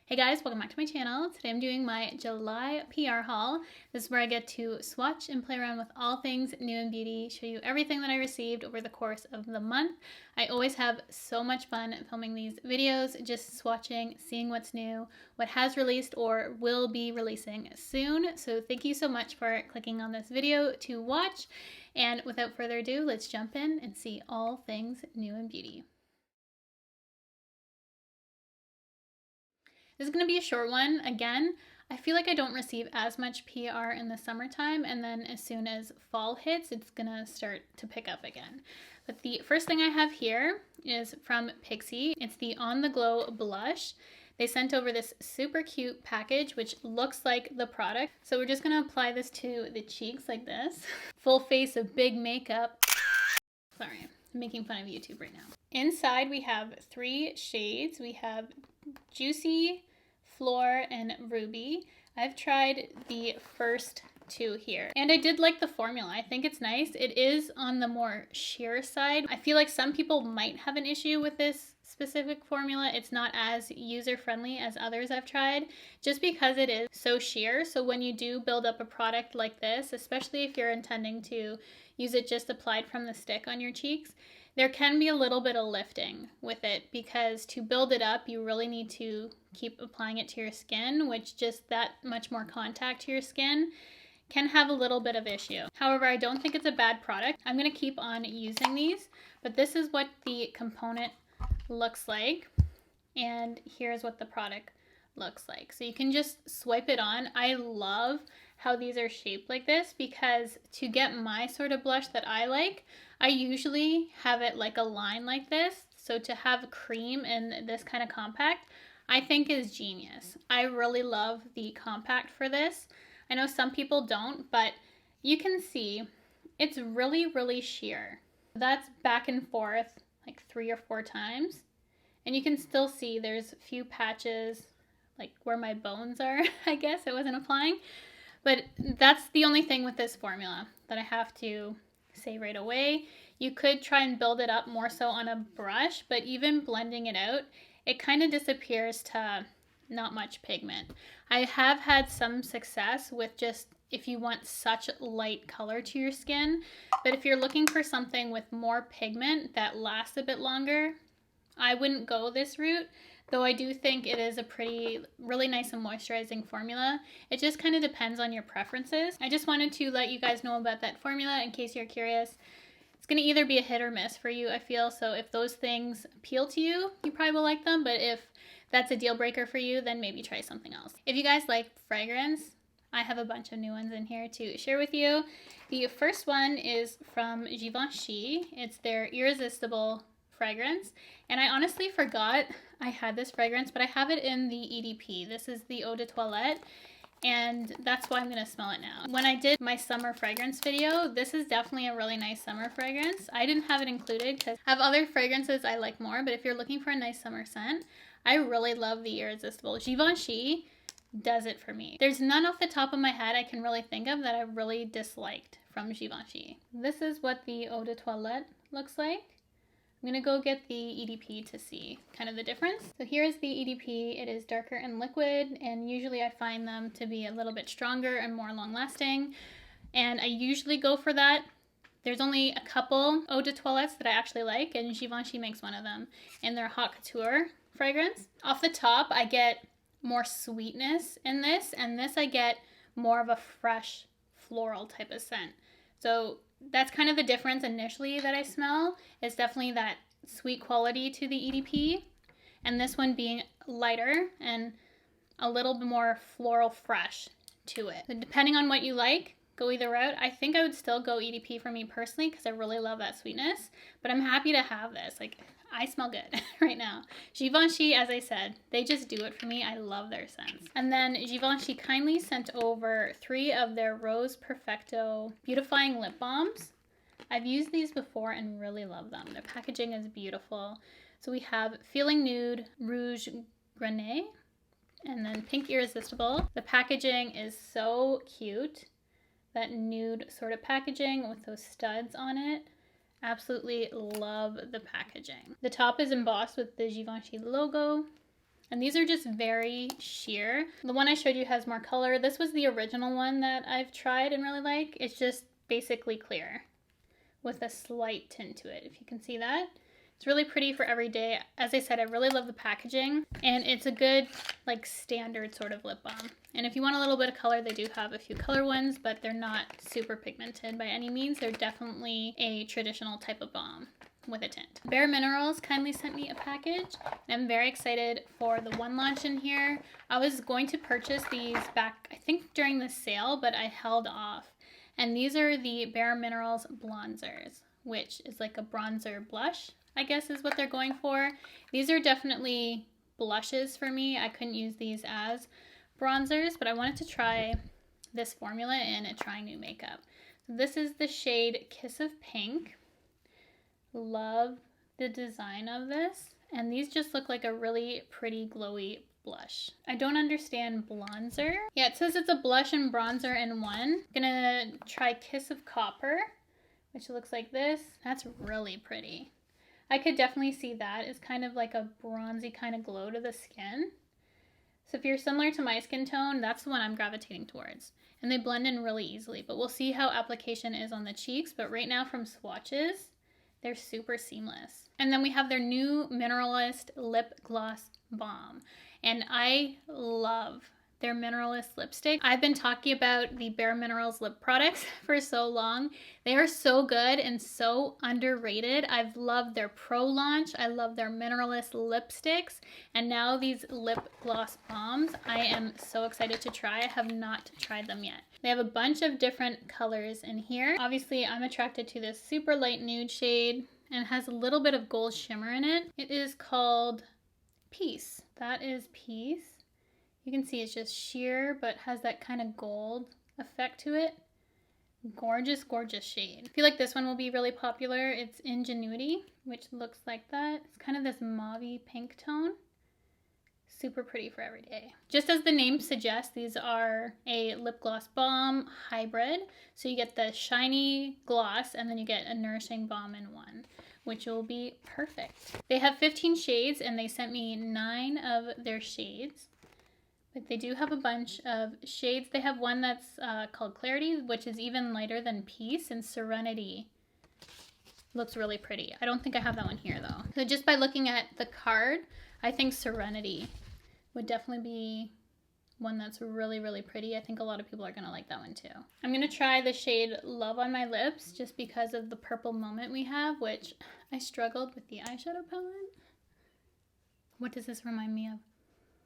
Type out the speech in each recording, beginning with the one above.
Hey guys, welcome back to my channel. Today I'm doing my July PR haul. This is where I get to swatch and play around with all things new in beauty, show you everything that I received over the course of the month. I always have so much fun filming these videos, just swatching, seeing what's new, what has released or will be releasing soon. So thank you so much for clicking on this video to watch. And without further ado, let's jump in and see all things new in beauty. This is going to be a short one. Again, I feel like I don't receive as much PR in the summertime, and then as soon as fall hits, it's going to start to pick up again. But the first thing I have here is from Pixi. It's the On The Glow blush. They sent over this super cute package, which looks like the product. So we're just going to apply this to the cheeks like this. Full face of big makeup. Sorry, I'm making fun of YouTube right now. Inside we have 3 shades. We have Juicy, Floor, and Ruby. I've tried the first 2 here, and I did like the formula. I think it's nice. It is on the more sheer side. I feel like some people might have an issue with this specific formula. It's not as user-friendly as others I've tried, just because it is so sheer. So when you do build up a product like this, especially if you're intending to use it just applied from the stick on your cheeks, there can be a little bit of lifting with it, because to build it up, you really need to keep applying it to your skin, which just that much more contact to your skin can have a little bit of issue. However, I don't think it's a bad product. I'm going to keep on using these, but this is what the component looks like, and here's what the product looks like. So you can just swipe it on. I love how these are shaped like this, because to get my sort of blush that I like, I usually have it like a line like this. So to have cream in this kind of compact, I think is genius. I really love the compact for this. I know some people don't, but you can see it's really, really sheer. That's back and forth like 3 or 4 times. And you can still see there's a few patches like where my bones are, I guess I wasn't applying. But that's the only thing with this formula that I have to say right away. You could try and build it up more so on a brush, but even blending it out, it kind of disappears to not much pigment. I have had some success with just if you want such light color to your skin, but if you're looking for something with more pigment that lasts a bit longer, I wouldn't go this route. Though I do think it is a really nice and moisturizing formula. It just kind of depends on your preferences. I just wanted to let you guys know about that formula in case you're curious. It's going to either be a hit or miss for you, I feel. So if those things appeal to you, you probably will like them. But if that's a deal breaker for you, then maybe try something else. If you guys like fragrance, I have a bunch of new ones in here to share with you. The first one is from Givenchy. It's their Irresistible fragrance, and I honestly forgot I had this fragrance, but I have it in the EDP. This is the Eau de Toilette, and that's why I'm gonna smell it now. When I did my summer fragrance video, this is definitely a really nice summer fragrance. I didn't have it included because I have other fragrances I like more, but if you're looking for a nice summer scent, I really love the Irresistible. Givenchy does it for me. There's none off the top of my head I can really think of that I really disliked from Givenchy. This is what the Eau de Toilette looks like. I'm going to go get the EDP to see kind of the difference. So here's the EDP. It is darker and liquid, and usually I find them to be a little bit stronger and more long lasting, and I usually go for that. There's only a couple Eau de Toilettes that I actually like, and Givenchy makes one of them in their Haute Couture fragrance. Off the top, I get more sweetness in this, and this I get more of a fresh floral type of scent. So that's kind of the difference initially that I smell. It's definitely that sweet quality to the EDP, and this one being lighter and a little bit more floral fresh to it. So depending on what you like, go either route. I think I would still go EDP for me personally because I really love that sweetness, but I'm happy to have this. Like, I smell good right now. Givenchy, as I said, they just do it for me. I love their scents. And then Givenchy kindly sent over 3 of their Rose Perfecto Beautifying Lip Balms. I've used these before and really love them. Their packaging is beautiful. So we have Feeling Nude Rouge Grenade, and then Pink Irresistible. The packaging is so cute. That nude sort of packaging with those studs on it. Absolutely love the packaging. The top is embossed with the Givenchy logo, And these are just very sheer. The one I showed you has more color. This was the original one that I've tried and really like. It's just basically clear with a slight tint to it, if you can see that. It's really pretty for every day. As I said, I really love the packaging, and it's a good, like, standard sort of lip balm. And if you want a little bit of color, they do have a few color ones, but they're not super pigmented by any means. They're definitely a traditional type of balm with a tint. Bare Minerals kindly sent me a package, and I'm very excited for the one launch in here. I was going to purchase these back, I think, during the sale, but I held off. And these are the Bare Minerals Blonzers, which is like a bronzer blush, I guess is what they're going for. These are definitely blushes for me. I couldn't use these as bronzers, but I wanted to try this formula in Trying New Makeup. So this is the shade Kiss of Pink. Love the design of this. And these just look like a really pretty glowy blush. I don't understand Blonzer. Yeah, it says it's a blush and bronzer in one. I'm gonna try Kiss of Copper, which looks like this. That's really pretty. I could definitely see that as kind of like a bronzy kind of glow to the skin. So if you're similar to my skin tone, that's the one I'm gravitating towards. And they blend in really easily, but we'll see how application is on the cheeks. But right now from swatches, they're super seamless. And then we have their new Mineralist Lip Gloss Balm. And I love their Mineralist lipstick. I've been talking about the Bare Minerals lip products for so long. They are so good and so underrated. I've loved their Pro launch. I love their Mineralist lipsticks. And now these lip gloss balms, I am so excited to try. I have not tried them yet. They have a bunch of different colors in here. Obviously, I'm attracted to this super light nude shade, and it has a little bit of gold shimmer in it. It is called Peace. That is Peace. You can see it's just sheer, but has that kind of gold effect to it. Gorgeous, gorgeous shade. I feel like this one will be really popular. It's Ingenuity, which looks like that. It's kind of this mauve-y pink tone. Super pretty for every day. Just as the name suggests, these are a lip gloss balm hybrid. So you get the shiny gloss, and then you get a nourishing balm in one, which will be perfect. They have 15 shades, and they sent me 9 of their shades. But they do have a bunch of shades. They have one that's called Clarity, which is even lighter than Peace, and Serenity looks really pretty. I don't think I have that one here though. So just by looking at the card, I think Serenity would definitely be one that's really, really pretty. I think a lot of people are gonna like that one too. I'm gonna try the shade Love on my lips just because of the purple moment we have, which I struggled with the eyeshadow palette. What does this remind me of?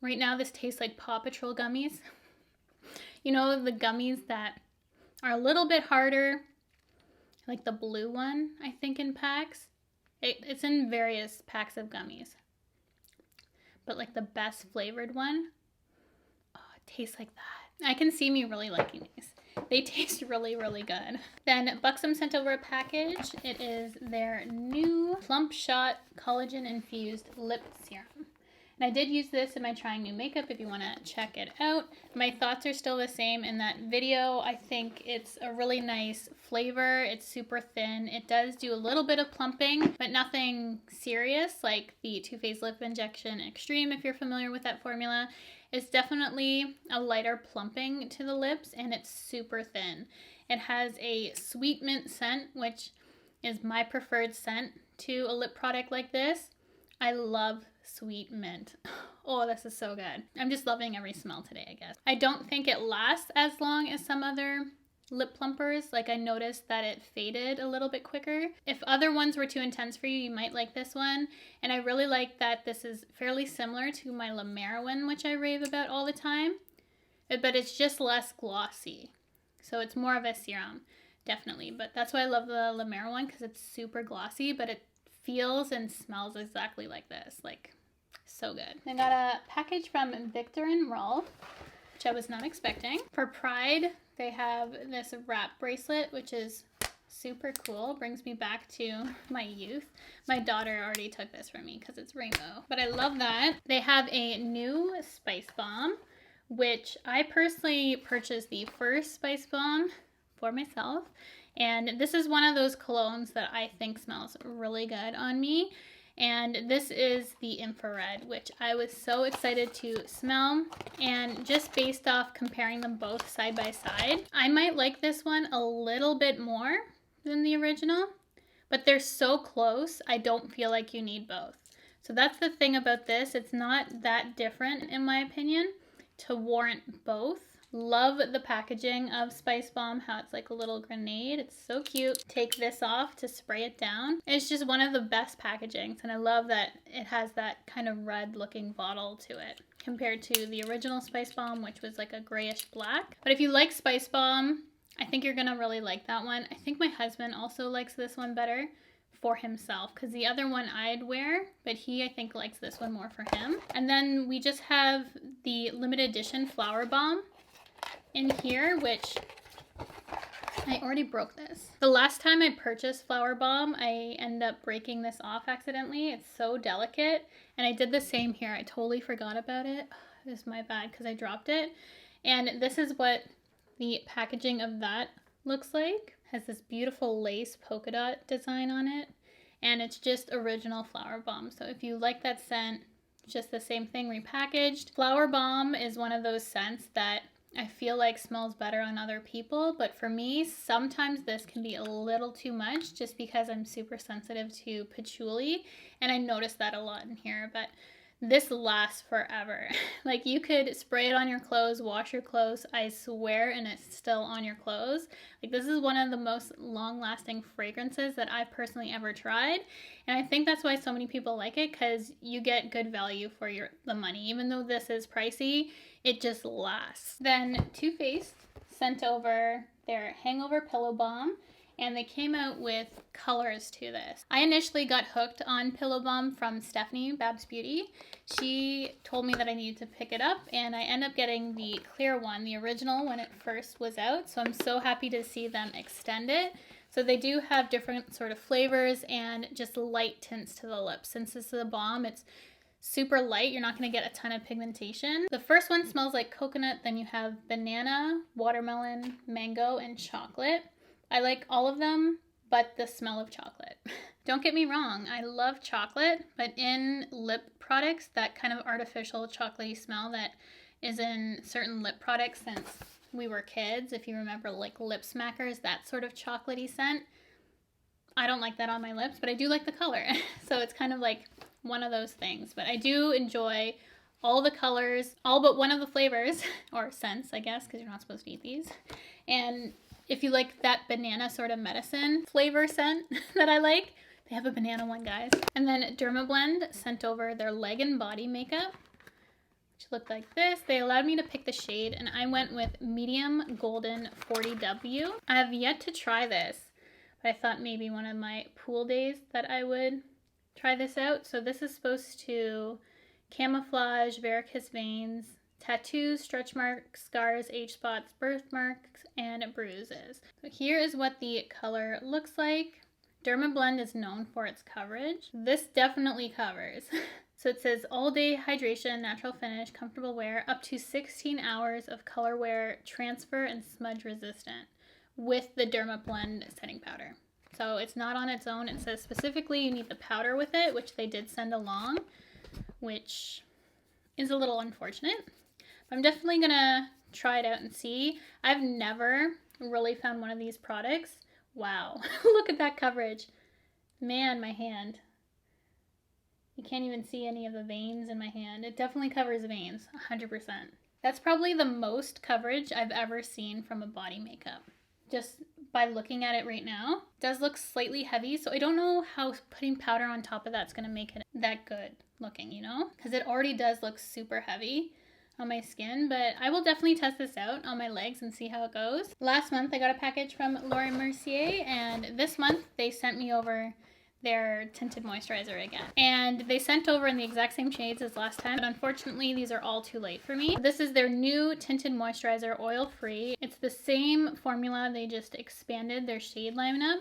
Right now, this tastes like Paw Patrol gummies. You know, the gummies that are a little bit harder, like the blue one, I think, in packs. It's in various packs of gummies. But like the best flavored one, oh, it tastes like that. I can see me really liking these. They taste really, really good. Then Buxom sent over a package. It is their new Plump Shot Collagen Infused Lip Serum. And I did use this in my Trying New Makeup if you want to check it out. My thoughts are still the same in that video. I think it's a really nice flavor. It's super thin. It does do a little bit of plumping, but nothing serious like the Too Faced Lip Injection Extreme, if you're familiar with that formula. It's definitely a lighter plumping to the lips, and it's super thin. It has a sweet mint scent, which is my preferred scent to a lip product like this. I love sweet mint. Oh, this is so good. I'm just loving every smell today, I guess. I don't think it lasts as long as some other lip plumpers. Like, I noticed that it faded a little bit quicker. If other ones were too intense for you, you might like this one. And I really like that this is fairly similar to my La Mer one, which I rave about all the time. But it's just less glossy. So it's more of a serum, definitely. But that's why I love the La Mer one, because it's super glossy, but it feels and smells exactly like this. Like, so good. I got a package from VIKTOR and ROLF, which I was not expecting. For Pride, they have this wrap bracelet, which is super cool. Brings me back to my youth. My daughter already took this from me because it's rainbow, but I love that. They have a new Spicebomb, which I personally purchased the first Spicebomb for myself. And this is one of those colognes that I think smells really good on me. And this is the infrared, which I was so excited to smell. And just based off comparing them both side by side, I might like this one a little bit more than the original, but they're so close, I don't feel like you need both. So that's the thing about this. It's not that different, in my opinion, to warrant both. Love the packaging of Spicebomb, how it's like a little grenade. It's so cute. Take this off to spray it down. It's just one of the best packagings, and I love that it has that kind of red looking bottle to it compared to the original Spicebomb, which was like a grayish black. But if you like Spicebomb, I think you're gonna really like that one. I think my husband also likes this one better for himself, because the other one I'd wear, but he I think likes this one more for him. And then we just have the limited edition Flowerbomb in here, which I already broke this. The last time I purchased Flowerbomb, I ended up breaking this off accidentally. It's so delicate, and I did the same here. I totally forgot about it. It was my bad because I dropped it. And this is what the packaging of that looks like. Has this beautiful lace polka dot design on it, and it's just original Flowerbomb. So if you like that scent, just the same thing repackaged. Flowerbomb is one of those scents that I feel like smells better on other people, but for me, sometimes this can be a little too much just because I'm super sensitive to patchouli, and I notice that a lot in here, but this lasts forever. Like, you could spray it on your clothes, wash your clothes, I swear, and it's still on your clothes. Like, this is one of the most long-lasting fragrances that I've personally ever tried, and I think that's why so many people like it, because you get good value for the money. Even though this is pricey, it just lasts. Then Too Faced sent over their Hangover Pillow Balm, and they came out with colors to this. I initially got hooked on Pillow Balm from Stephanie, Babs Beauty. She told me that I needed to pick it up, and I ended up getting the clear one, the original, when it first was out. So I'm so happy to see them extend it. So they do have different sort of flavors and just light tints to the lips. Since this is a balm, it's super light. You're not going to get a ton of pigmentation. The first one smells like coconut. Then you have banana, watermelon, mango, and chocolate. I like all of them, but the smell of chocolate. Don't get me wrong, I love chocolate, but in lip products, that kind of artificial chocolatey smell that is in certain lip products since we were kids, if you remember, like lip smackers, that sort of chocolatey scent, I don't like that on my lips, but I do like the color. So it's kind of like one of those things. But I do enjoy all the colors, all but one of the flavors, or scents, I guess, because you're not supposed to eat these. And if you like that banana sort of medicine flavor scent that I like, they have a banana one, guys. And then DERMABLEND sent over their leg and body makeup, which looked like this. They allowed me to pick the shade, and I went with Medium Golden 40W. I have yet to try this, but I thought maybe one of my pool days that I would try this out. So this is supposed to camouflage varicose veins, tattoos, stretch marks, scars, age spots, birthmarks, and bruises. So here is what the color looks like. DERMABLEND is known for its coverage. This definitely covers. So it says all day hydration, natural finish, comfortable wear, up to 16 hours of color wear, transfer and smudge resistant with the DERMABLEND setting powder. So it's not on its own. It says specifically you need the powder with it, which they did send along, which is a little unfortunate. But I'm definitely gonna try it out and see. I've never really found one of these products. Wow, look at that coverage. Man, my hand. You can't even see any of the veins in my hand. It definitely covers veins, 100%. That's probably the most coverage I've ever seen from a body makeup. Just by looking at it right now. It does look slightly heavy, so I don't know how putting powder on top of that's gonna make it that good looking, you know? Because it already does look super heavy on my skin, but I will definitely test this out on my legs and see how it goes. Last month I got a package from Mercier, and this month they sent me over their tinted moisturizer again. And they sent over in the exact same shades as last time, but unfortunately these are all too late for me. This is their new tinted moisturizer, oil-free. It's the same formula, they just expanded their shade lineup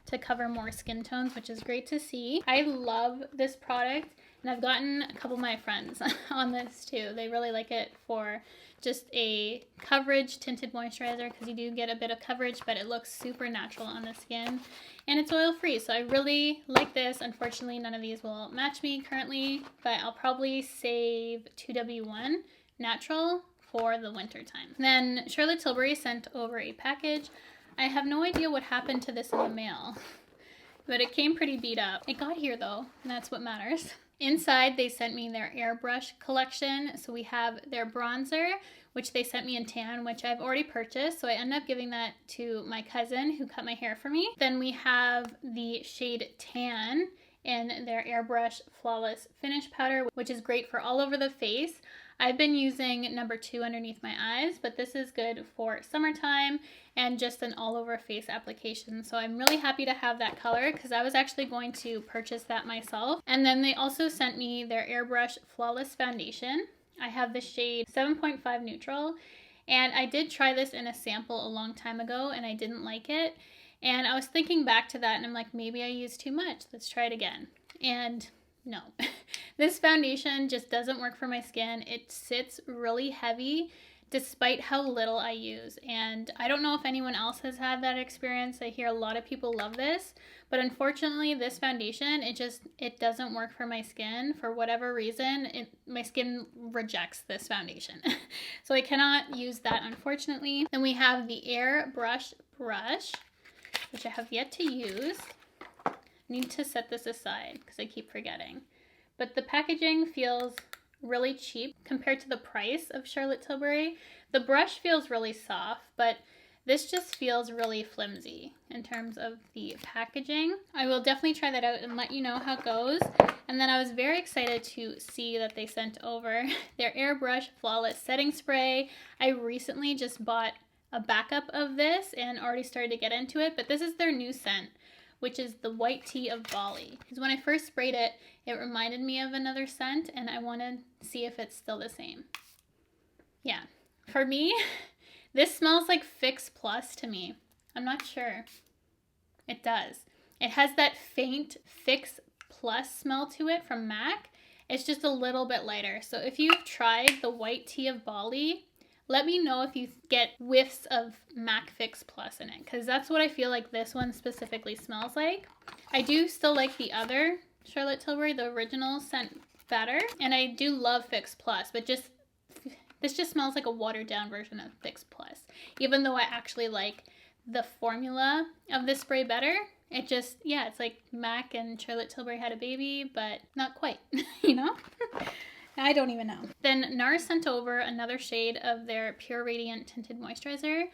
to cover more skin tones, which is great to see. I love this product. And I've gotten a couple of my friends on this too. They really like it for just a coverage tinted moisturizer because you do get a bit of coverage, but it looks super natural on the skin. And it's oil free, so I really like this. Unfortunately, none of these will match me currently, but I'll probably save 2W1 Natural for the winter time. Then Charlotte Tilbury sent over a package. I have no idea what happened to this in the mail, but it came pretty beat up. It got here though, and that's what matters. Inside, they sent me their airbrush collection. So we have their bronzer, which they sent me in tan, which I've already purchased. So I ended up giving that to my cousin who cut my hair for me. Then we have the shade Tan in their Airbrush Flawless Finish Powder, which is great for all over the face. I've been using number 2 underneath my eyes, but this is good for summertime and just an all over face application. So I'm really happy to have that color because I was actually going to purchase that myself. And then they also sent me their Airbrush Flawless Foundation. I have the shade 7.5 Neutral, and I did try this in a sample a long time ago and I didn't like it. And I was thinking back to that and I'm like, maybe I used too much. Let's try it again. And no, this foundation just doesn't work for my skin. It sits really heavy despite how little I use. And I don't know if anyone else has had that experience. I hear a lot of people love this, but unfortunately this foundation, it doesn't work for my skin. For whatever reason, my skin rejects this foundation. So I cannot use that, unfortunately. Then we have the Airbrush Brush, which I have yet to use. Need to set this aside because I keep forgetting. But the packaging feels really cheap compared to the price of Charlotte Tilbury. The brush feels really soft, but this just feels really flimsy in terms of the packaging. I will definitely try that out and let you know how it goes. And then I was very excited to see that they sent over their Airbrush Flawless Setting Spray. I recently just bought a backup of this and already started to get into it, but this is their new scent, which is the White Tea of Bali. Because when I first sprayed it, it reminded me of another scent and I wanted to see if it's still the same. Yeah, for me, this smells like Fix Plus to me. I'm not sure. It does. It has that faint Fix Plus smell to it from MAC. It's just a little bit lighter. So if you've tried the White Tea of Bali, let me know if you get whiffs of MAC Fix Plus in it, because that's what I feel like this one specifically smells like. I do still like the other Charlotte Tilbury, the original scent, better, and I do love Fix Plus, but this just smells like a watered down version of Fix Plus. Even though I actually like the formula of this spray better, it just, yeah, it's like MAC and Charlotte Tilbury had a baby, but not quite, you know? I don't even know. Then NARS sent over another shade of their Pure Radiant Tinted Moisturizer.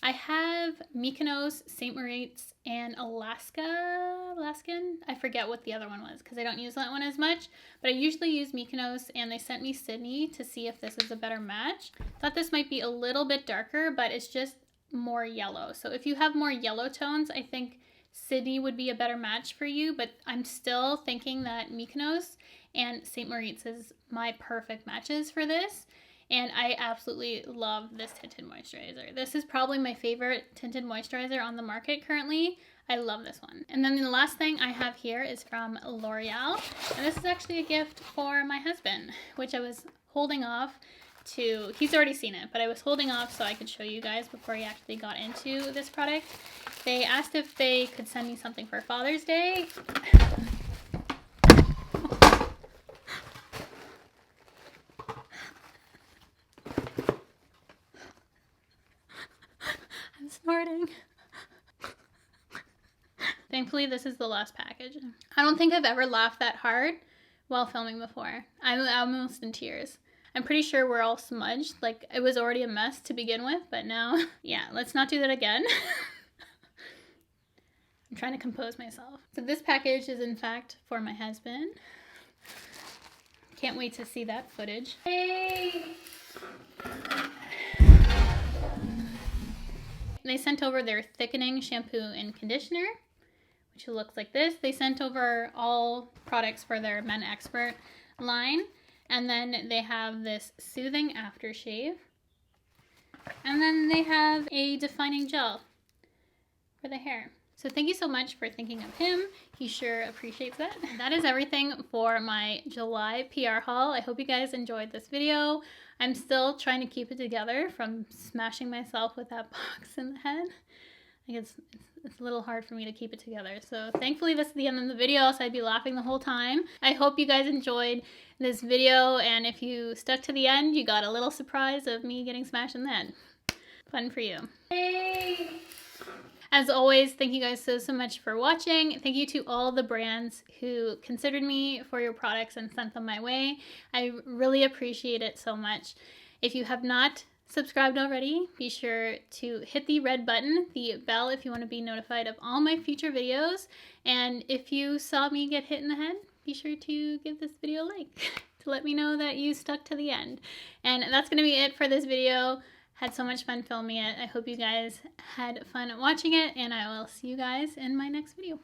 I have Mykonos, St. Moritz, and Alaskan? I forget what the other one was because I don't use that one as much, but I usually use Mykonos, and they sent me Sydney to see if this is a better match. Thought this might be a little bit darker, but it's just more yellow. So if you have more yellow tones, I think Sydney would be a better match for you, but I'm still thinking that Mykonos and St. Moritz is my perfect matches for this. And I absolutely love this tinted moisturizer. This is probably my favorite tinted moisturizer on the market currently. I love this one. And then the last thing I have here is from L'Oreal. And this is actually a gift for my husband, which I was holding off to, he's already seen it, but I was holding off so I could show you guys before he actually got into this product. They asked if they could send me something for Father's Day. I'm snorting. Thankfully, this is the last package. I don't think I've ever laughed that hard while filming before. I'm almost in tears. I'm pretty sure we're all smudged. Like, it was already a mess to begin with, but now, yeah, let's not do that again. I'm trying to compose myself. So this package is in fact for my husband. Can't wait to see that footage. Hey! They sent over their thickening shampoo and conditioner, which looks like this. They sent over all products for their Men Expert line. And then they have this soothing aftershave. And then they have a defining gel for the hair. So thank you so much for thinking of him. He sure appreciates that. That is everything for my July PR haul. I hope you guys enjoyed this video. I'm still trying to keep it together from smashing myself with that box in the head. I think it's a little hard for me to keep it together. So thankfully this is the end of the video, else I'd be laughing the whole time. I hope you guys enjoyed this video, and if you stuck to the end, you got a little surprise of me getting smashed in the head. Fun for you. Yay! As always, thank you guys so much for watching. Thank you to all the brands who considered me for your products and sent them my way. I really appreciate it so much. If you have not subscribed already, be sure to hit the red button, the bell, if you want to be notified of all my future videos. And if you saw me get hit in the head, be sure to give this video a like to let me know that you stuck to the end. And that's going to be it for this video. Had so much fun filming it. I hope you guys had fun watching it, and I will see you guys in my next video.